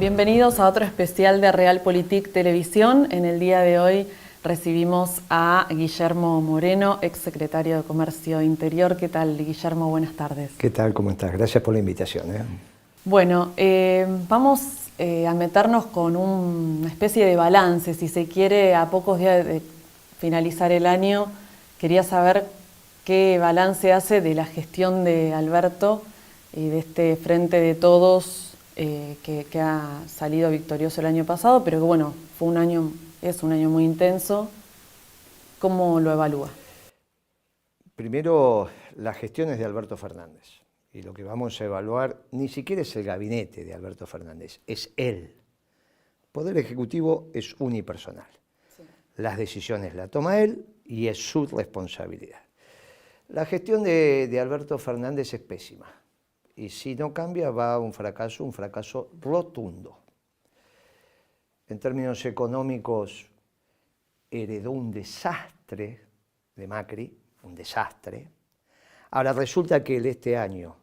Bienvenidos a otro especial de Realpolitik Televisión. En el día de hoy recibimos a Guillermo Moreno, exsecretario de Comercio Interior. ¿Qué tal, Guillermo? Buenas tardes. ¿Qué tal? ¿Cómo estás? Gracias por la invitación. Bueno, vamos a meternos con una especie de balance, si se quiere, a pocos días de finalizar el año. Quería saber qué balance hace de la gestión de Alberto y de este Frente de Todos que ha salido victorioso el año pasado, pero que bueno, es un año muy intenso. ¿Cómo lo evalúa? Primero, las gestiones de Alberto Fernández. Y lo que vamos a evaluar ni siquiera es el gabinete de Alberto Fernández, es él. El Poder Ejecutivo es unipersonal. Sí. Las decisiones las toma él y es su responsabilidad. La gestión de Alberto Fernández es pésima. Y si no cambia va a un fracaso rotundo. En términos económicos, heredó un desastre de Macri, un desastre. Ahora resulta que él este año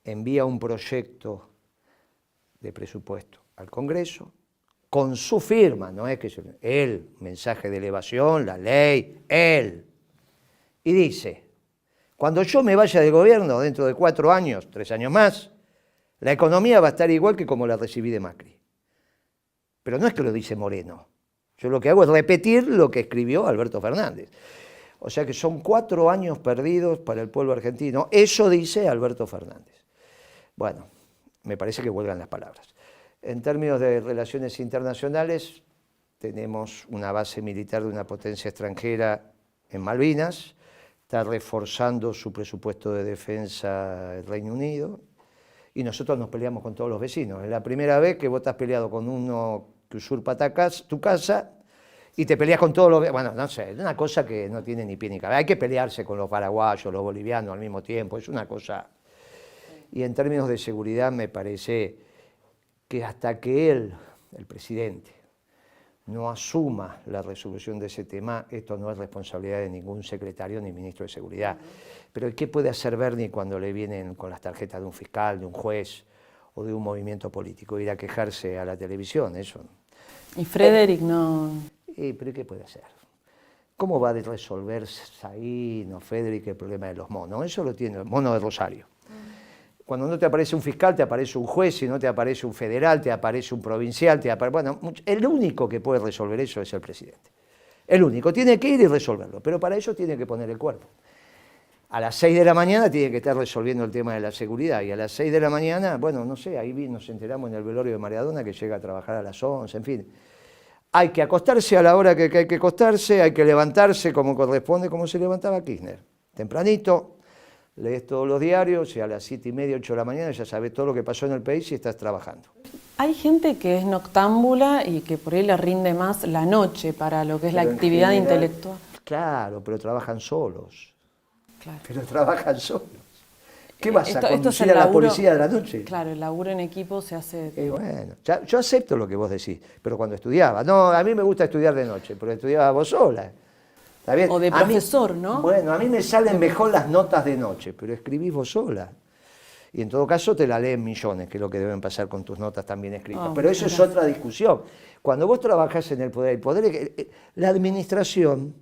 envía un proyecto de presupuesto al Congreso con su firma, no es que él, mensaje de elevación, la ley, él. Y dice, cuando yo me vaya del gobierno dentro de 4 años, 3 años más, la economía va a estar igual que como la recibí de Macri. Pero no es que lo dice Moreno. Yo lo que hago es repetir lo que escribió Alberto Fernández. O sea que son 4 años perdidos para el pueblo argentino. Eso dice Alberto Fernández. Bueno, me parece que huelgan las palabras. En términos de relaciones internacionales, tenemos una base militar de una potencia extranjera en Malvinas. Está reforzando su presupuesto de defensa el Reino Unido. Y nosotros nos peleamos con todos los vecinos. Es la primera vez que vos estás peleado con uno que usurpa tu casa y te peleas con todos los... Bueno, no sé, es una cosa que no tiene ni pie ni cabeza. Hay que pelearse con los paraguayos, los bolivianos al mismo tiempo, es una cosa... Y en términos de seguridad me parece que hasta que él, el presidente, no asuma la resolución de ese tema, esto no es responsabilidad de ningún secretario ni ministro de Seguridad. Pero ¿qué puede hacer Bernie cuando le vienen con las tarjetas de un fiscal, de un juez o de un movimiento político? Ir a quejarse a la televisión, eso. Y Frederick no... ¿Pero qué puede hacer? ¿Cómo va a resolver Saín o Frederick el problema de los monos? Eso lo tiene el mono de Rosario. Cuando no te aparece un fiscal, te aparece un juez, si no te aparece un federal, te aparece un provincial, bueno, el único que puede resolver eso es el presidente. El único, tiene que ir y resolverlo, pero para eso tiene que poner el cuerpo. A las 6 de la mañana tiene que estar resolviendo el tema de la seguridad, y a las 6 de la mañana, bueno, no sé, ahí nos enteramos en el velorio de Maradona que llega a trabajar a las 11, en fin. Hay que acostarse a la hora que hay que acostarse, hay que levantarse como corresponde, como se levantaba Kirchner, tempranito. Lees todos los diarios y a las 7:30, 8 de la mañana ya sabes todo lo que pasó en el país y estás trabajando. Hay gente que es noctámbula y que por ahí le rinde más la noche para lo que es la actividad intelectual. Claro, pero trabajan solos. Claro. Pero trabajan solos. ¿Qué vas a esto conducir a la policía de la noche? Claro, el laburo en equipo se hace... Bueno, yo acepto lo que vos decís, pero cuando estudiaba, no, a mí me gusta estudiar de noche, pero estudiaba vos sola. ¿Está bien? O de profesor, ¿no? Bueno, a mí me salen mejor las notas de noche, pero escribís vos sola. Y en todo caso te la leen millones, que es lo que deben pasar con tus notas también escritas. Pero eso es otra discusión. Cuando vos trabajás en el poder, la administración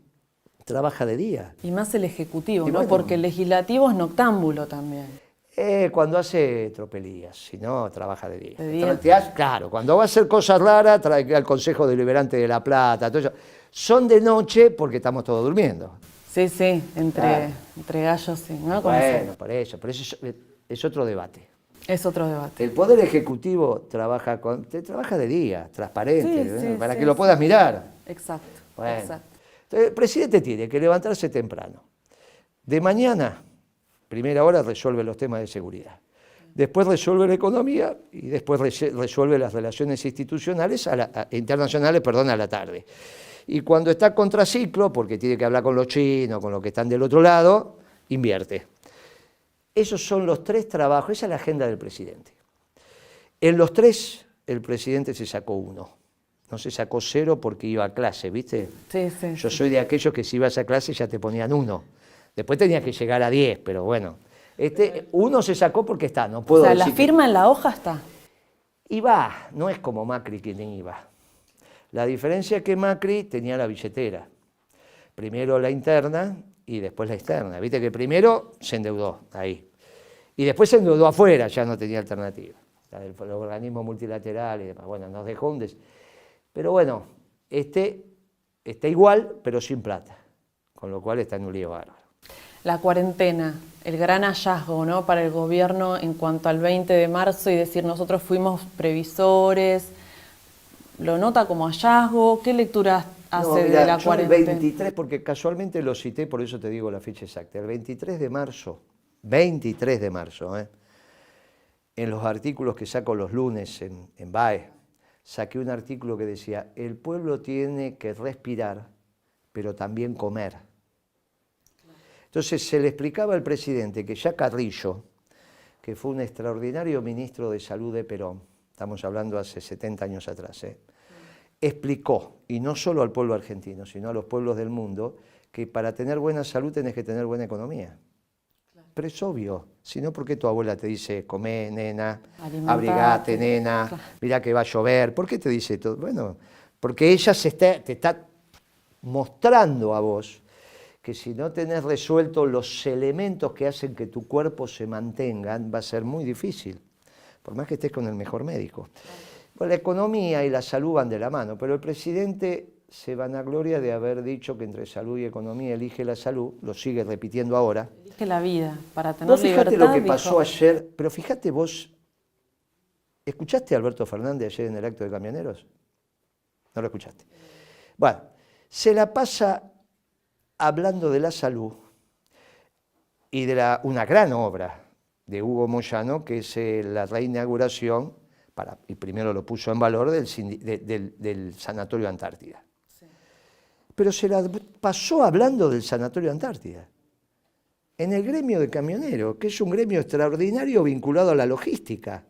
trabaja de día. Y más el ejecutivo, ¿no? Bueno, porque el legislativo es noctámbulo también. Cuando hace tropelías, si no, trabaja de día. ¿De día? Claro, cuando va a hacer cosas raras, trae al Consejo Deliberante de La Plata, todo eso. Son de noche porque estamos todos durmiendo. Sí, entre gallos, sí, ¿no? Bueno, por eso es otro debate. Es otro debate. El Poder Ejecutivo trabaja de día, transparente, para que lo puedas mirar. Exacto, bueno. Exacto. Entonces, el presidente tiene que levantarse temprano. De mañana, primera hora, resuelve los temas de seguridad. Después resuelve la economía y después resuelve las relaciones internacionales a la tarde. Y cuando está contraciclo, porque tiene que hablar con los chinos, con los que están del otro lado, invierte. Esos son los 3 trabajos, esa es la agenda del presidente. En los 3, el presidente se sacó 1. No se sacó 0 porque iba a clase, ¿viste? Sí. Yo soy de aquellos que si ibas a clase ya te ponían 1. Después tenías que llegar a 10, pero bueno. 1 se sacó porque está, no puedo decir. La firma en la hoja está. Y va, no es como Macri quien iba. La diferencia es que Macri tenía la billetera. Primero la interna y después la externa. Viste que primero se endeudó ahí. Y después se endeudó afuera, ya no tenía alternativa. Los organismos multilaterales y demás. Bueno, nos dejó un Pero bueno, está igual, pero sin plata. Con lo cual está en un lío bárbaro. La cuarentena, el gran hallazgo, ¿no?, para el gobierno en cuanto al 20 de marzo y decir nosotros fuimos previsores. ¿Lo nota como hallazgo? ¿Qué lectura hace de la cuarentena? El 23, porque casualmente lo cité, por eso te digo la fecha exacta. El 23 de marzo, en los artículos que saco los lunes en BAE, saqué un artículo que decía, el pueblo tiene que respirar, pero también comer. Entonces se le explicaba al presidente que ya Carrillo, que fue un extraordinario ministro de Salud de Perón, estamos hablando hace 70 años atrás, explicó, y no solo al pueblo argentino, sino a los pueblos del mundo, que para tener buena salud tenés que tener buena economía. Claro. Pero es obvio, si no, ¿por qué tu abuela te dice, comé, nena, abrigate, nena, claro, mirá que va a llover? ¿Por qué te dice todo? Bueno, porque ella te está mostrando a vos que si no tenés resueltos los elementos que hacen que tu cuerpo se mantengan, va a ser muy difícil, por más que estés con el mejor médico. Bueno, la economía y la salud van de la mano, pero el presidente se vanagloria de haber dicho que entre salud y economía elige la salud, lo sigue repitiendo ahora. Elige la vida, para tener libertad. Fíjate lo que pasó ayer, pero fíjate vos, ¿escuchaste a Alberto Fernández ayer en el acto de camioneros? No lo escuchaste. Bueno, se la pasa hablando de la salud y de una gran obra de Hugo Moyano, que es la reinauguración, y primero lo puso en valor, del Sanatorio Antártida. Sí. Pero se la pasó hablando del Sanatorio Antártida, en el gremio de camioneros, que es un gremio extraordinario vinculado a la logística,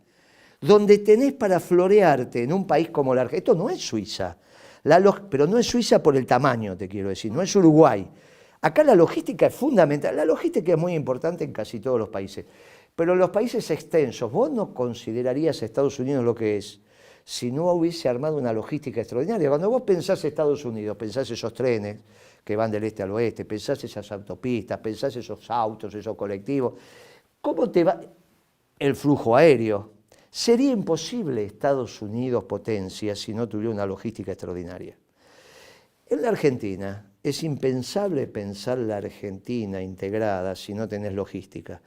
donde tenés para florearte en un país como la Argentina. Esto no es Suiza, pero no es Suiza por el tamaño, te quiero decir, no es Uruguay. Acá la logística es fundamental, la logística es muy importante en casi todos los países, pero en los países extensos, vos no considerarías a Estados Unidos lo que es si no hubiese armado una logística extraordinaria. Cuando vos pensás Estados Unidos, pensás esos trenes que van del este al oeste, pensás esas autopistas, pensás esos autos, esos colectivos, ¿cómo te va el flujo aéreo? Sería imposible Estados Unidos potencia si no tuviera una logística extraordinaria. En la Argentina es impensable pensar la Argentina integrada si no tenés logística.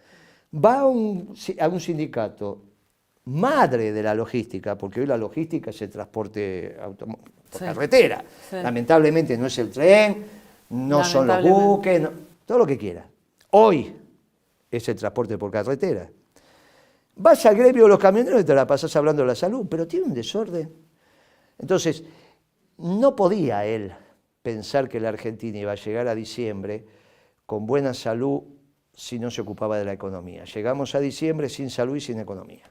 Va a un sindicato, madre de la logística, porque hoy la logística es el transporte por carretera. Sí. Lamentablemente no es el tren, no son los buques, no, todo lo que quiera. Hoy es el transporte por carretera. Vas al gremio de los camioneros y te la pasás hablando de la salud, pero tiene un desorden. Entonces, no podía él pensar que la Argentina iba a llegar a diciembre con buena salud si no se ocupaba de la economía. Llegamos a diciembre sin salud y sin economía.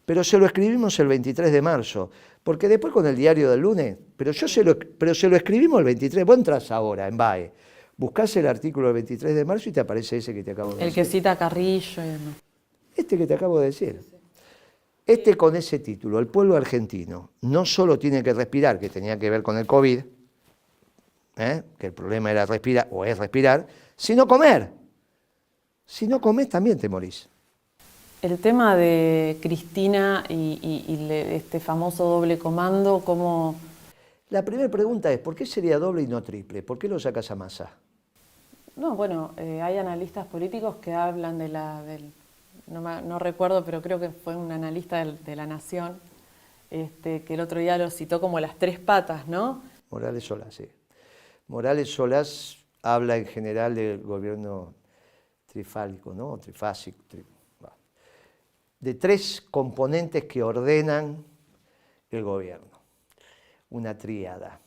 Pero se lo escribimos el 23 de marzo, porque después con el diario del lunes, pero se lo escribimos el 23, vos entras ahora en BAE, buscás el artículo del 23 de marzo y te aparece ese que te acabo de decir. El que cita a Carrillo. Este que te acabo de decir. Este con ese título, el pueblo argentino no solo tiene que respirar, que tenía que ver con el COVID, que el problema era respirar, o es respirar, sino comer. Si no comes también te morís. El tema de Cristina y este famoso doble comando, ¿cómo? La primera pregunta es, ¿por qué sería doble y no triple? ¿Por qué lo sacas a Massa? No, bueno, hay analistas políticos que hablan no recuerdo, pero creo que fue un analista de La Nación, que el otro día lo citó como las tres patas, ¿no? Morales Solás, sí. Morales Solás habla en general del gobierno trifálico, ¿no? Trifásico, de tres componentes que ordenan el gobierno, una tríada.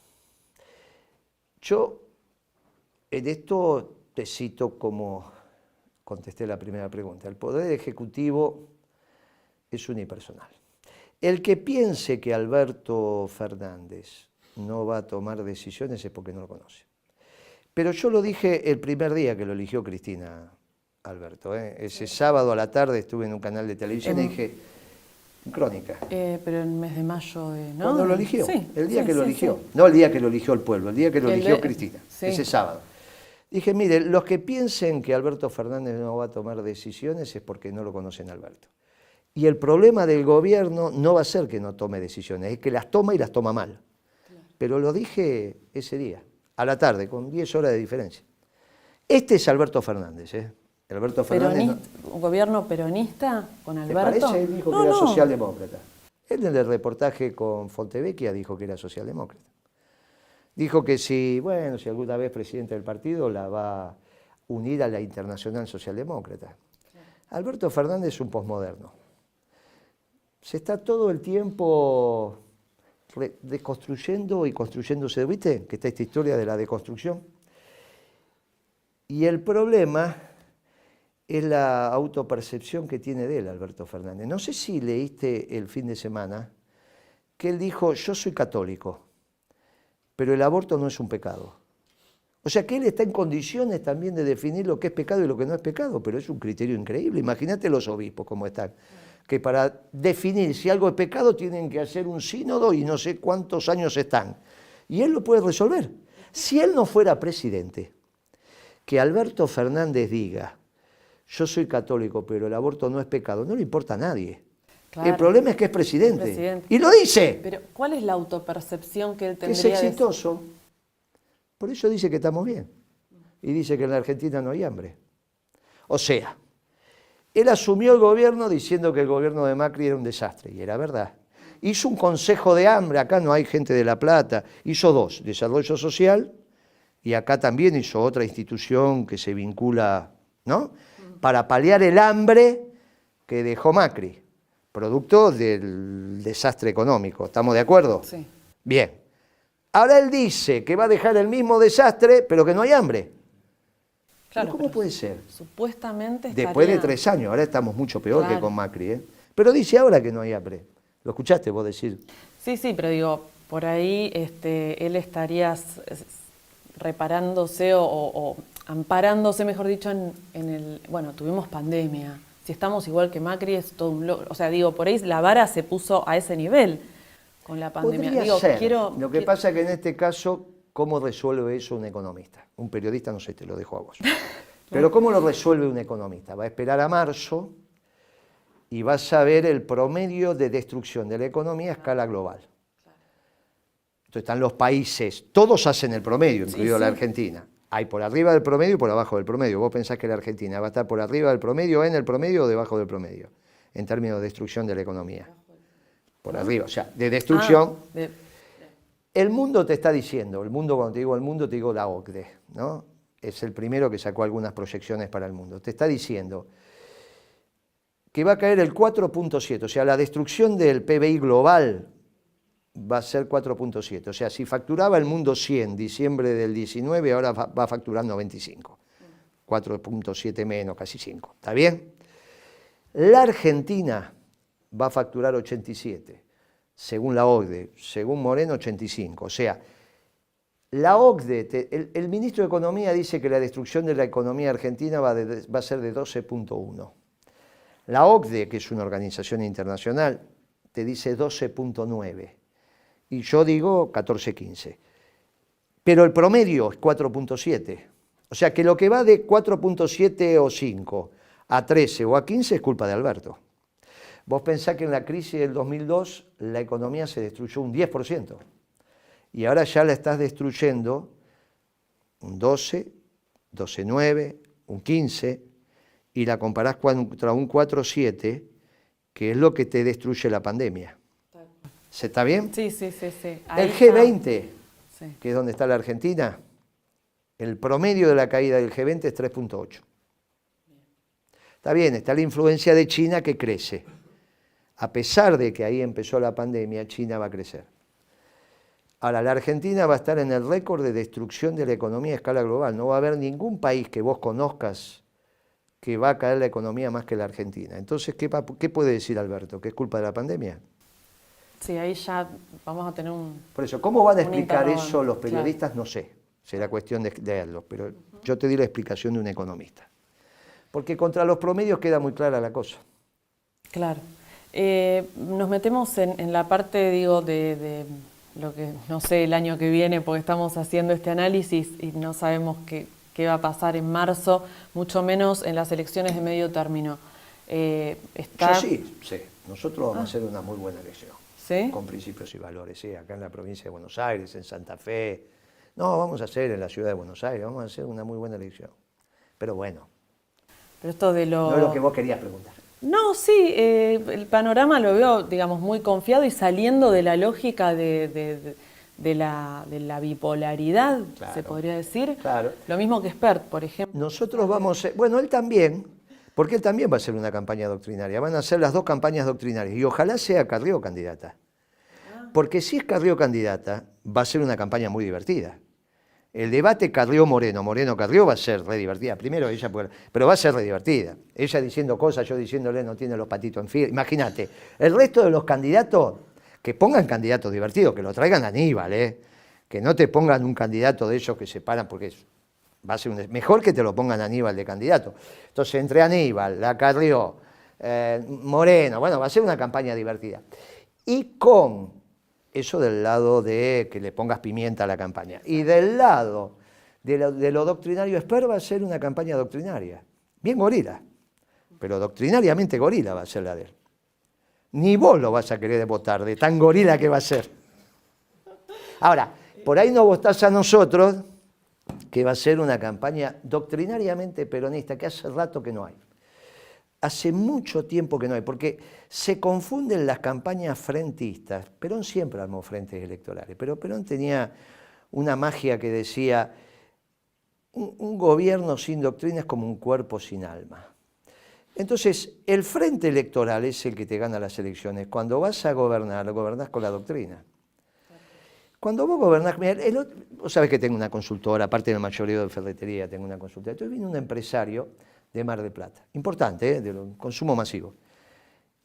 Yo en esto te cito como contesté la primera pregunta. El poder ejecutivo es unipersonal. El que piense que Alberto Fernández no va a tomar decisiones es porque no lo conoce. Pero yo lo dije el primer día que lo eligió Cristina Alberto. Ese sábado a la tarde estuve en un canal de televisión y dije, en Crónica. Pero en el mes de mayo, ¿no? Cuando lo eligió, Sí, el día sí, que lo sí, eligió. sí. No el día que lo eligió el pueblo, el día que lo eligió Cristina, Sí. ese sábado. Dije, mire, los que piensen que Alberto Fernández no va a tomar decisiones es porque no lo conocen a Alberto. Y el problema del gobierno no va a ser que no tome decisiones, es que las toma y las toma mal. Claro. Pero lo dije ese día, a la tarde, con 10 horas de diferencia. Este es Alberto Fernández, ¿eh? Alberto Fernández ¿Un gobierno peronista con Alberto? ¿Te parece? Él dijo que era socialdemócrata. Él en el reportaje con Fontevecchia dijo que era socialdemócrata. Dijo que si alguna vez presidente del partido, la va a unir a la Internacional Socialdemócrata. Claro. Alberto Fernández es un posmoderno. Se está todo el tiempo desconstruyendo y construyéndose. ¿Viste que está esta historia de la deconstrucción? Y el problema es la autopercepción que tiene de él, Alberto Fernández. No sé si leíste el fin de semana que él dijo, yo soy católico, pero el aborto no es un pecado. O sea que él está en condiciones también de definir lo que es pecado y lo que no es pecado, pero es un criterio increíble. Imagínate los obispos cómo están, que para definir si algo es pecado tienen que hacer un sínodo y no sé cuántos años están. Y él lo puede resolver. Si él no fuera presidente, que Alberto Fernández diga, yo soy católico, pero el aborto no es pecado, no le importa a nadie. Claro. El problema es que es presidente. Y lo dice. Pero ¿cuál es la autopercepción que él tendría? Que es exitoso. Por eso dice que estamos bien. Y dice que en la Argentina no hay hambre. O sea, él asumió el gobierno diciendo que el gobierno de Macri era un desastre, y era verdad. Hizo un consejo de hambre, acá no hay gente de La Plata, hizo 2, desarrollo social, y acá también hizo otra institución que se vincula, ¿no?, para paliar el hambre que dejó Macri, producto del desastre económico. ¿Estamos de acuerdo? Sí. Bien. Ahora él dice que va a dejar el mismo desastre, pero que no hay hambre. Claro, ¿cómo puede ser? Supuestamente después de 3 años, ahora estamos mucho peor que con Macri, ¿eh? Pero dice ahora que no hay hambre. ¿Lo escuchaste vos decir? Sí, pero digo, por ahí él estaría reparándose o amparándose, mejor dicho, en el... Bueno, tuvimos pandemia. Si estamos igual que Macri es todo un logro. O sea, digo, por ahí la vara se puso a ese nivel con la pandemia. Podría ser. Lo que pasa es que en este caso, ¿cómo resuelve eso un economista? Un periodista, no sé, te lo dejo a vos. Pero ¿cómo lo resuelve un economista? Va a esperar a marzo y va a saber el promedio de destrucción de la economía a escala global. Entonces están los países, todos hacen el promedio, incluido la Argentina. Hay por arriba del promedio y por abajo del promedio. Vos pensás que la Argentina va a estar por arriba del promedio, en el promedio o debajo del promedio, en términos de destrucción de la economía. Por arriba, o sea, de destrucción. El mundo te está diciendo, el mundo, cuando te digo el mundo, te digo la OCDE, ¿no? Es el primero que sacó algunas proyecciones para el mundo. Te está diciendo que va a caer el 4.7, o sea, la destrucción del PBI global va a ser 4.7. O sea, si facturaba el mundo 100 diciembre del 19, ahora va a facturar 95. 4.7 menos, casi 5. ¿Está bien? La Argentina va a facturar 87, según la OCDE. Según Moreno, 85. O sea, la OCDE, el ministro de Economía dice que la destrucción de la economía argentina va a ser de 12.1. La OCDE, que es una organización internacional, te dice 12.9. Y yo digo 14-15. Pero el promedio es 4.7. O sea que lo que va de 4.7 o 5 a 13 o a 15 es culpa de Alberto. Vos pensás que en la crisis del 2002 la economía se destruyó un 10%. Y ahora ya la estás destruyendo un 12, 12,9, un 15, y la comparás contra un 4,7, que es lo que te destruye la pandemia. ¿Se está bien? Sí. El G20, que es donde está la Argentina, el promedio de la caída del G20 es 3.8. Está bien, está la influencia de China que crece. A pesar de que ahí empezó la pandemia, China va a crecer. Ahora, la Argentina va a estar en el récord de destrucción de la economía a escala global. No va a haber ningún país que vos conozcas que va a caer la economía más que la Argentina. Entonces, ¿qué puede decir Alberto? ¿Que es culpa de la pandemia? Sí, ahí ya vamos a tener un... Por eso, ¿cómo van a explicar eso los periodistas? Claro. No sé, será cuestión de leerlo, pero yo te di la explicación de un economista. Porque contra los promedios queda muy clara la cosa. Claro. Nos metemos en la parte, digo, de lo que, no sé, el año que viene, porque estamos haciendo este análisis y no sabemos qué va a pasar en marzo, mucho menos en las elecciones de medio término. Yo sí. Nosotros vamos a hacer una muy buena elección. ¿Sí? Con principios y valores, sí, acá en la provincia de Buenos Aires, en Santa Fe. No, vamos a hacer en la ciudad de Buenos Aires, vamos a hacer una muy buena elección. Pero bueno, pero esto de lo... no es lo que vos querías preguntar. No, sí, el panorama lo veo, digamos, muy confiado y saliendo de la lógica de la bipolaridad, Claro, se podría decir. claro. Lo mismo que Spert, por ejemplo. Nosotros vamos, bueno, él también, porque él también va a hacer una campaña doctrinaria, van a hacer las dos campañas doctrinarias y ojalá sea Carrió candidata. Porque si es Carrió candidata, va a ser una campaña muy divertida. El debate Carrió-Moreno, Moreno-Carrió va a ser re divertida. Primero ella, pero va a ser re divertida. Ella diciendo cosas, yo diciéndole no tiene los patitos en fila. Imagínate, el resto de los candidatos, que pongan candidatos divertidos, que lo traigan a Aníbal, que no te pongan un candidato de esos que se paran, porque va a ser mejor que te lo pongan a Aníbal de candidato. Entonces, entre Aníbal, la Carrió, Moreno, bueno, va a ser una campaña divertida. Y con eso del lado de que le pongas pimienta a la campaña. Y del lado de lo doctrinario, Spert va a ser una campaña doctrinaria. Bien gorila, pero doctrinariamente gorila va a ser la de él. Ni vos lo vas a querer votar de tan gorila que va a ser. Ahora, por ahí no votás a nosotros, que va a ser una campaña doctrinariamente peronista, que hace rato que no hay. Hace mucho tiempo que no hay, porque se confunden las campañas frentistas. Perón siempre armó frentes electorales, pero Perón tenía una magia que decía, un gobierno sin doctrina es como un cuerpo sin alma. Entonces, el frente electoral es el que te gana las elecciones. Cuando vas a gobernar, gobernás con la doctrina. Cuando vos gobernás, mira, vos sabés que tengo una consultora, aparte del mayoreo de ferretería, tengo una consultora. Entonces vino un empresario de Mar del Plata, importante, de consumo masivo.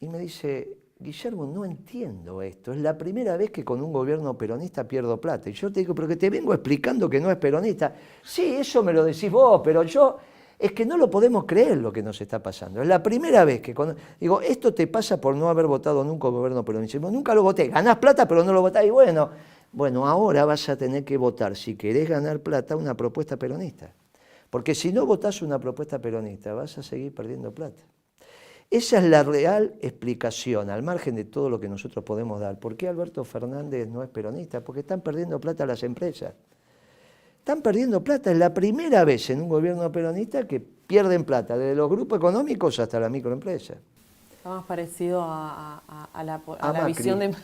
Y me dice, Guillermo, no entiendo esto, es la primera vez que con un gobierno peronista pierdo plata. Y yo te digo, pero que te vengo explicando que no es peronista. Sí, eso me lo decís vos, pero yo, es que no lo podemos creer lo que nos está pasando. Es la primera vez que, digo, esto te pasa por no haber votado nunca un gobierno peronista. Nunca lo voté, ganás plata, pero no lo votás. Y bueno, ahora vas a tener que votar, si querés ganar plata, una propuesta peronista. Porque si no votás una propuesta peronista, vas a seguir perdiendo plata. Esa es la real explicación, al margen de todo lo que nosotros podemos dar. ¿Por qué Alberto Fernández no es peronista? Porque están perdiendo plata las empresas. Están perdiendo plata. Es la primera vez en un gobierno peronista que pierden plata, desde los grupos económicos hasta la microempresa. Está más parecido a la Macri. visión de...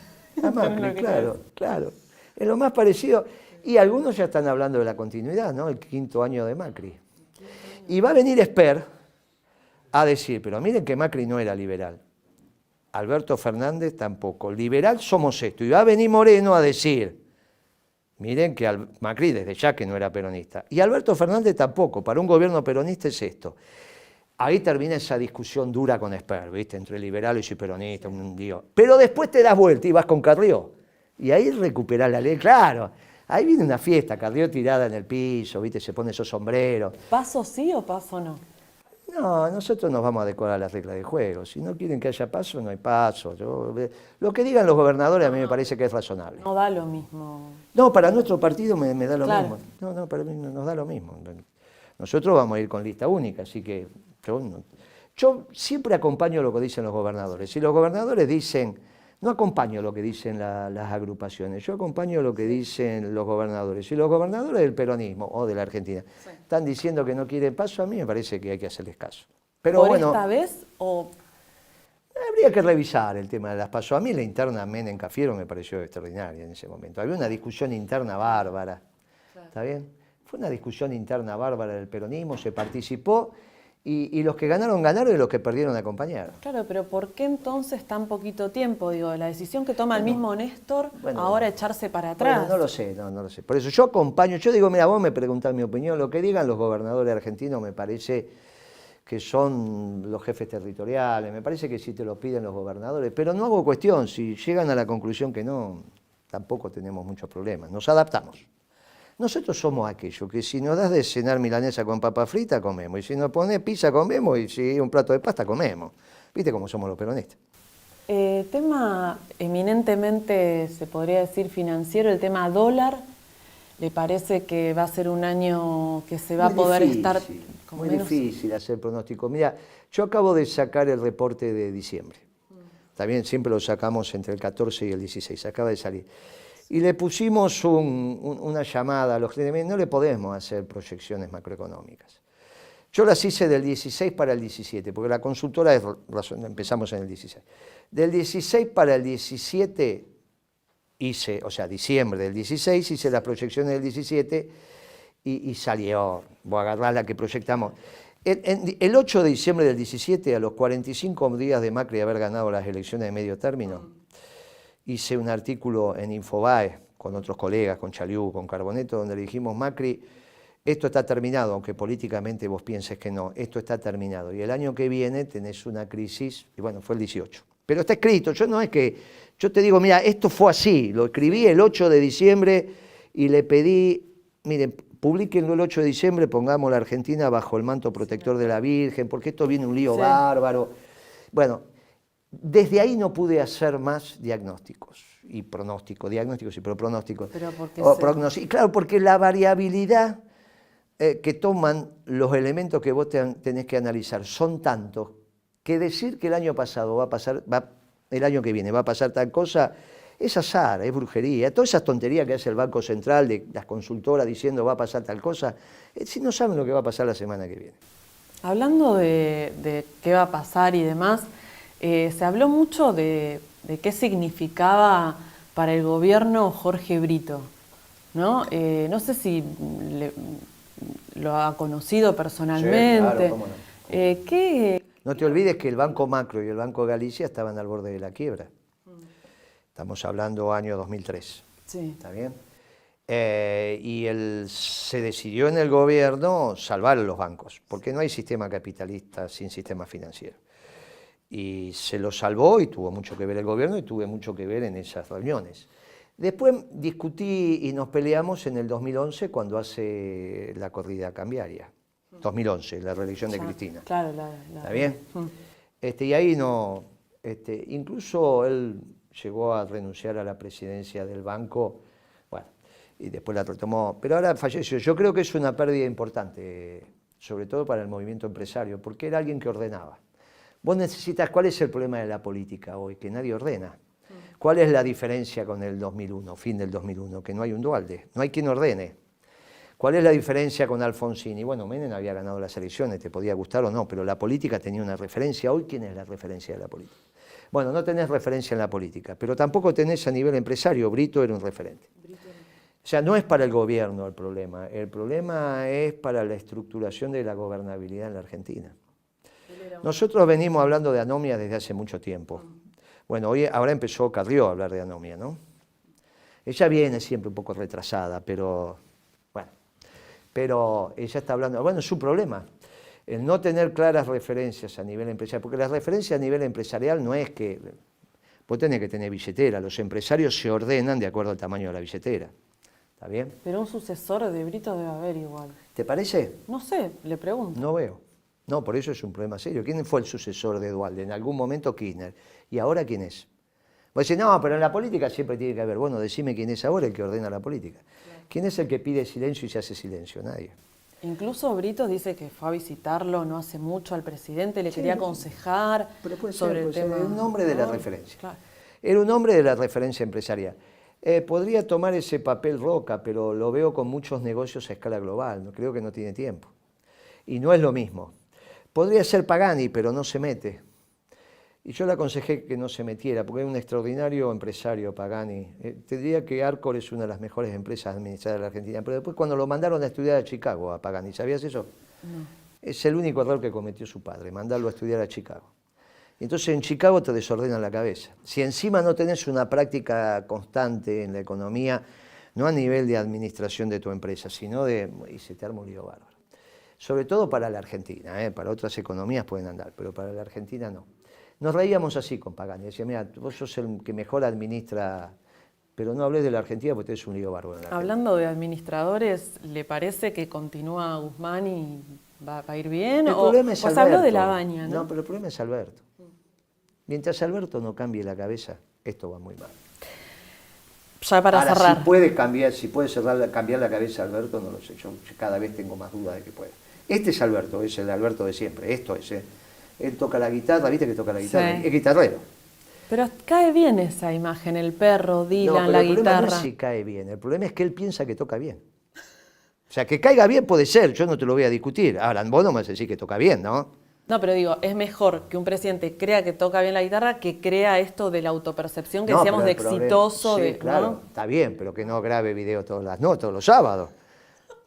A Macri, claro. Es lo más parecido. Y algunos ya están hablando de la continuidad, ¿no? El 5º año de Macri. Y va a venir Spert a decir, pero miren que Macri no era liberal. Alberto Fernández tampoco. Liberal somos esto. Y va a venir Moreno a decir, miren que Macri desde ya que no era peronista. Y Alberto Fernández tampoco. Para un gobierno peronista es esto. Ahí termina esa discusión dura con Spert, ¿viste? Entre liberales y peronistas, un lío. Pero después te das vuelta y vas con Carrió. Y ahí recuperás la ley, claro. Ahí viene una fiesta, Carrió tirada en el piso, ¿viste? Se pone esos sombreros. ¿Paso sí o paso no? No, nosotros nos vamos a decorar las reglas de juego. Si no quieren que haya paso, no hay paso. Lo que digan los gobernadores a mí me parece que es razonable. No da lo mismo. No, para nuestro partido me da lo Claro. mismo. No, para mí nos da lo mismo. Nosotros vamos a ir con lista única, así que yo siempre acompaño lo que dicen los gobernadores. Si los gobernadores dicen... No acompaño lo que dicen las agrupaciones, yo acompaño lo que dicen los gobernadores. Si los gobernadores del peronismo o de la Argentina están diciendo que no quieren paso, a mí me parece que hay que hacerles caso. Pero ¿Por bueno, esta vez o...? habría que revisar el tema de las pasos. A mí la interna Menem-Cafiero me pareció extraordinaria en ese momento. Había una discusión interna bárbara, ¿está bien? Fue una discusión interna bárbara del peronismo, se participó. Y los que ganaron, ganaron y los que perdieron, acompañaron. Claro, pero ¿por qué entonces tan poquito tiempo? Digo, la decisión que toma el mismo Néstor, ahora echarse para atrás. Bueno, no lo sé. Por eso yo acompaño, yo digo, mira, vos me preguntás mi opinión, lo que digan los gobernadores argentinos me parece que son los jefes territoriales, me parece que sí te lo piden los gobernadores, pero no hago cuestión, si llegan a la conclusión que no, tampoco tenemos muchos problemas, nos adaptamos. Nosotros somos aquellos que si nos das de cenar milanesa con papa frita, comemos. Y si nos pones pizza, comemos. Y si un plato de pasta, comemos. ¿Viste cómo somos los peronistas? Tema eminentemente, se podría decir, financiero, el tema dólar. ¿Le parece que va a ser un año que se va a poder estar con muy menos? difícil hacer pronóstico. Mira, yo acabo de sacar el reporte de diciembre. También siempre lo sacamos entre el 14 y el 16, acaba de salir. Y le pusimos una llamada a los clientes, no le podemos hacer proyecciones macroeconómicas. Yo las hice del 16 para el 17, porque la consultora es razón, empezamos en el 16. Del 16 para el 17 hice, o sea, diciembre del 16, hice las proyecciones del 17 y salió, voy a agarrar la que proyectamos. El 8 de diciembre del 17, a los 45 días de Macri haber ganado las elecciones de medio término, hice un artículo en Infobae con otros colegas, con Chaliú, con Carboneto, donde le dijimos, Macri, esto está terminado, aunque políticamente vos pienses que no, esto está terminado. Y el año que viene tenés una crisis, y bueno, fue el 18. Pero está escrito, yo no es que, yo te digo, mira, esto fue así, lo escribí el 8 de diciembre y le pedí, miren, publíquenlo el 8 de diciembre, pongamos la Argentina bajo el manto protector de la Virgen, porque esto viene un lío bárbaro. Bueno, desde ahí no pude hacer más diagnósticos y pronósticos, diagnósticos y pronósticos. Pero porque claro, porque la variabilidad que toman los elementos que vos tenés que analizar son tantos que decir que el año pasado va a pasar, el año que viene va a pasar tal cosa, es azar, es brujería. Todas esas tonterías que hace el Banco Central de las consultoras diciendo va a pasar tal cosa, si no saben lo que va a pasar la semana que viene. Hablando de qué va a pasar y demás, se habló mucho de qué significaba para el gobierno Jorge Brito, ¿no? No sé si lo ha conocido personalmente. Sí, claro, cómo no. ¿Qué? No te olvides que el Banco Macro y el Banco Galicia estaban al borde de la quiebra. Estamos hablando año 2003. Sí. ¿Está bien? Y se decidió en el gobierno salvar a los bancos, porque no hay sistema capitalista sin sistema financiero. Y se lo salvó y tuvo mucho que ver el gobierno y tuve mucho que ver en esas reuniones. Después discutí y nos peleamos en el 2011 cuando hace la corrida cambiaria. 2011, la reelección de Cristina. Claro, ¿Está bien? Y ahí no, incluso él llegó a renunciar a la presidencia del banco, bueno, y después la retomó, pero ahora falleció. Yo creo que es una pérdida importante, sobre todo para el movimiento empresario, porque era alguien que ordenaba. Vos necesitas, ¿cuál es el problema de la política hoy? Que nadie ordena. ¿Cuál es la diferencia con el 2001, fin del 2001? Que no hay un Duhalde, no hay quien ordene. ¿Cuál es la diferencia con Alfonsín? Y bueno, Menem había ganado las elecciones, te podía gustar o no, pero la política tenía una referencia. Hoy, ¿quién es la referencia de la política? Bueno, no tenés referencia en la política, pero tampoco tenés a nivel empresario. Brito era un referente. O sea, no es para el gobierno el problema es para la estructuración de la gobernabilidad en la Argentina. Nosotros venimos hablando de anomia desde hace mucho tiempo. Bueno, ahora empezó Carrió a hablar de anomia, ¿no? Ella viene siempre un poco retrasada, pero ella está hablando, bueno, es un problema, el no tener claras referencias a nivel empresarial, porque la referencia a nivel empresarial no es que, vos tenés que tener billetera, los empresarios se ordenan de acuerdo al tamaño de la billetera, ¿está bien? Pero un sucesor de Brito debe haber igual. ¿Te parece? No sé, le pregunto. No veo. No, por eso es un problema serio. ¿Quién fue el sucesor de Duhalde? En algún momento Kirchner. ¿Y ahora quién es? Vos decís, no, pero en la política siempre tiene que haber. Bueno, decime quién es ahora el que ordena la política. Claro. ¿Quién es el que pide silencio y se hace silencio? Nadie. Incluso Brito dice que fue a visitarlo no hace mucho al presidente, le quería aconsejar sobre el tema. Era un hombre de la referencia. Claro. Era un hombre de la referencia empresarial. Podría tomar ese papel Roca, pero lo veo con muchos negocios a escala global. No, creo que no tiene tiempo. Y no es lo mismo. Podría ser Pagani, pero no se mete. Y yo le aconsejé que no se metiera, porque es un extraordinario empresario, Pagani. Te diría que Arcor es una de las mejores empresas administradas de la Argentina, pero después cuando lo mandaron a estudiar a Chicago, a Pagani, ¿sabías eso? No. Es el único error que cometió su padre, mandarlo a estudiar a Chicago. Y entonces en Chicago te desordenan la cabeza. Si encima no tenés una práctica constante en la economía, no a nivel de administración de tu empresa, sino y se te arma un lío bárbaro. Sobre todo para la Argentina, para otras economías pueden andar, pero para la Argentina no. Nos reíamos así con Pagani, decía, mira, vos sos el que mejor administra, pero no hables de la Argentina porque tenés un lío bárbaro en la Hablando de administradores, ¿le parece que continúa Guzmán y va a ir bien? El problema es Alberto. Se habló de Lavagna, ¿no? No, pero el problema es Alberto. Mientras Alberto no cambie la cabeza, esto va muy mal. Ya para Ahora, cerrar. si puede cambiar, cambiar la cabeza Alberto, no lo sé. Yo cada vez tengo más dudas de que puede. Este es Alberto, es el Alberto de siempre. Esto es, él toca la guitarra, ¿viste que toca la guitarra? Sí. Es guitarrero. Pero cae bien esa imagen, el perro, Dylan, la el problema guitarra. no es si cae bien, el problema es que él piensa que toca bien. O sea, que caiga bien puede ser, yo no te lo voy a discutir. Ahora, vos no me vas a decir que toca bien, ¿no? No, pero digo, es mejor que un presidente crea que toca bien la guitarra que crea esto de la autopercepción que decíamos de exitoso. Sí, de, claro, ¿no? está bien, pero que no grabe video todos los sábados.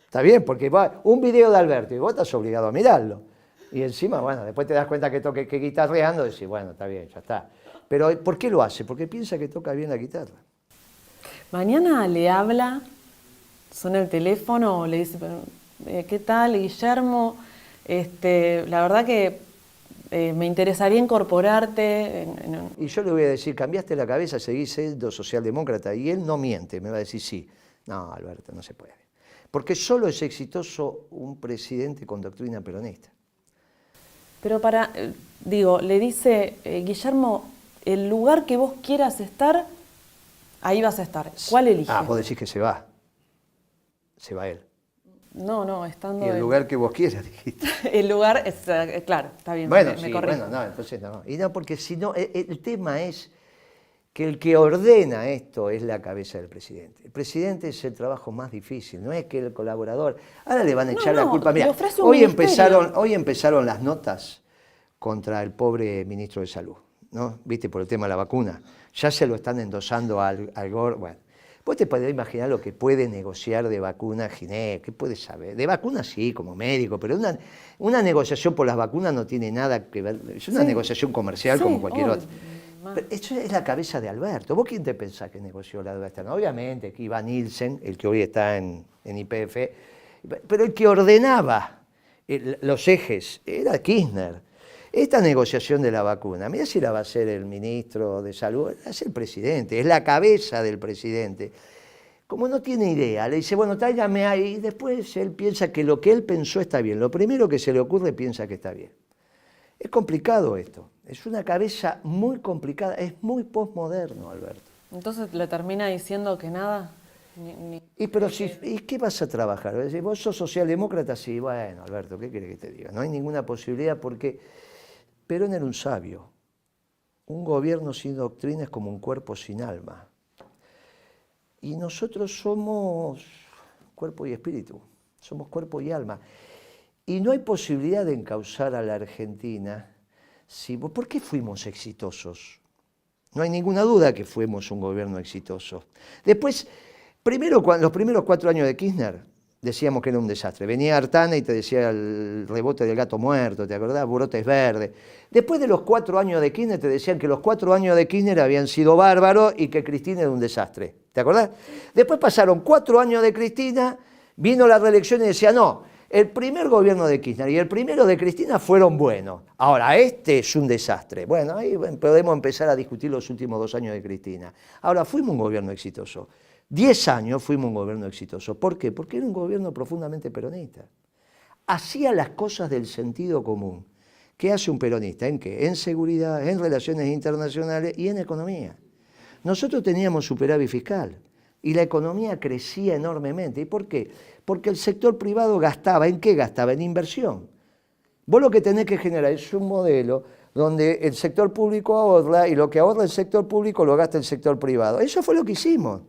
Está bien, porque un video de Alberto y vos estás obligado a mirarlo. Y encima, bueno, después te das cuenta que guitarreando y decís, bueno, está bien, ya está. Pero ¿por qué lo hace? Porque piensa que toca bien la guitarra. Mañana le habla, suena el teléfono o le dice, ¿qué tal, Guillermo? La verdad que me interesaría incorporarte. Y yo le voy a decir, cambiaste la cabeza, seguís siendo socialdemócrata. Y él no miente, me va a decir sí. No, Alberto, no se puede. Porque solo es exitoso un presidente con doctrina peronista. Pero le dice, Guillermo, el lugar que vos quieras estar, ahí vas a estar. ¿Cuál eliges? Vos decís que se va. Se va él. No, estando... Y el lugar que vos quieras, dijiste. El lugar, claro, está bien, Bueno, me corrijo. Bueno, no, entonces no. Y no, porque si no, el tema es que el que ordena esto es la cabeza del presidente. El presidente es el trabajo más difícil, no es que el colaborador... Ahora le van a echar la culpa. Mira, hoy empezaron las notas contra el pobre ministro de Salud, ¿no? ¿Viste? Por el tema de la vacuna. Ya se lo están endosando al Gore. Bueno, vos te podés imaginar lo que puede negociar de vacuna Ginés, ¿qué puede saber? De vacunas sí, como médico, pero una negociación por las vacunas no tiene nada que ver, es una negociación comercial como cualquier otra. Pero eso es la cabeza de Alberto. ¿Vos quién te pensás que negoció la deuda externa? Obviamente que iba Nielsen, el que hoy está en YPF, pero el que ordenaba los ejes era Kirchner. Esta negociación de la vacuna, mira si la va a hacer el ministro de Salud, es el presidente, es la cabeza del presidente. Como no tiene idea, le dice, bueno, tráigame ahí, y después él piensa que lo que él pensó está bien. Lo primero que se le ocurre piensa que está bien. Es complicado esto, es una cabeza muy complicada, es muy postmoderno, Alberto. Entonces le termina diciendo que nada... ¿Y qué vas a trabajar? ¿Vos sos socialdemócrata? Sí, bueno, Alberto, ¿qué querés que te diga? No hay ninguna posibilidad porque Perón era un sabio. Un gobierno sin doctrina es como un cuerpo sin alma. Y nosotros somos cuerpo y espíritu, somos cuerpo y alma. Y no hay posibilidad de encauzar a la Argentina. ¿Por qué fuimos exitosos? No hay ninguna duda que fuimos un gobierno exitoso. Después, los primeros 4 años de Kirchner, decíamos que era un desastre. Venía Artana y te decía el rebote del gato muerto, ¿te acordás? Brotes verdes. Después de los 4 años de Kirchner te decían que los 4 años de Kirchner habían sido bárbaros y que Cristina era un desastre. ¿Te acordás? Después pasaron 4 años de Cristina, vino la reelección y decía, no, el primer gobierno de Kirchner y el primero de Cristina fueron buenos. Ahora, este es un desastre. Bueno, ahí podemos empezar a discutir los últimos 2 años de Cristina. Ahora, fuimos un gobierno exitoso. 10 años fuimos un gobierno exitoso. ¿Por qué? Porque era un gobierno profundamente peronista. Hacía las cosas del sentido común. ¿Qué hace un peronista? ¿En qué? En seguridad, en relaciones internacionales y en economía. Nosotros teníamos superávit fiscal y la economía crecía enormemente. ¿Y por qué? Porque el sector privado gastaba. ¿En qué gastaba? En inversión. Vos lo que tenés que generar es un modelo donde el sector público ahorra y lo que ahorra el sector público lo gasta el sector privado. Eso fue lo que hicimos.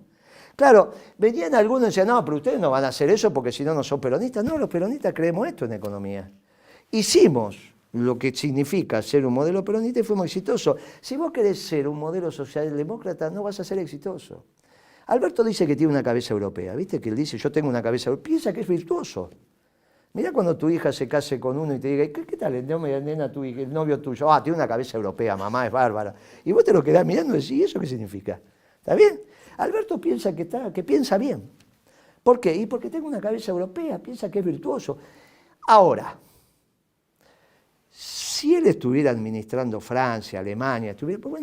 Claro, venían algunos y decían, no, pero ustedes no van a hacer eso porque si no, no son peronistas. No, los peronistas creemos esto en economía. Hicimos lo que significa ser un modelo peronista y fuimos exitosos. Si vos querés ser un modelo socialdemócrata, no vas a ser exitoso. Alberto dice que tiene una cabeza europea, ¿viste? Que él dice, yo tengo una cabeza europea. Piensa que es virtuoso. Mirá cuando tu hija se case con uno y te diga, ¿qué tal el novio tuyo? Ah, tiene una cabeza europea, mamá, es bárbara. Y vos te lo quedás mirando y decís, ¿y eso qué significa? ¿Está bien? Alberto piensa que piensa bien. ¿Por qué? Y porque tengo una cabeza europea, piensa que es virtuoso. Ahora, si él estuviera administrando Francia, Alemania,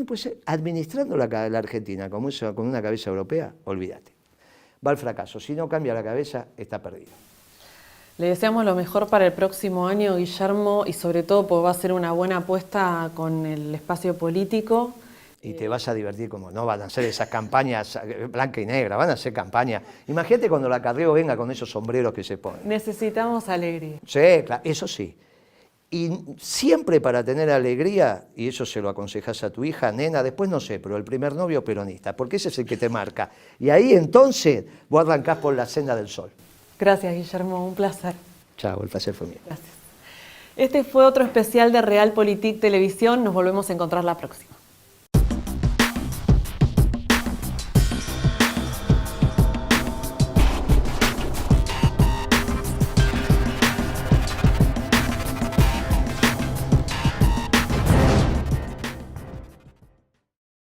pues administrando la Argentina con una cabeza europea, olvídate. Va al fracaso. Si no cambia la cabeza, está perdido. Le deseamos lo mejor para el próximo año, Guillermo, y sobre todo porque va a ser una buena apuesta con el espacio político. Y te vas a divertir, como no van a hacer esas campañas blanca y negra, van a hacer campañas. Imagínate cuando la Carrió venga con esos sombreros que se ponen. Necesitamos alegría. Sí, claro, eso sí. Y siempre para tener alegría, y eso se lo aconsejas a tu hija, nena, después no sé, pero el primer novio peronista, porque ese es el que te marca. Y ahí entonces vos arrancás por la senda del sol. Gracias, Guillermo, un placer. Chao, el placer fue mío. Gracias. Este fue otro especial de Realpolitik Televisión. Nos volvemos a encontrar la próxima.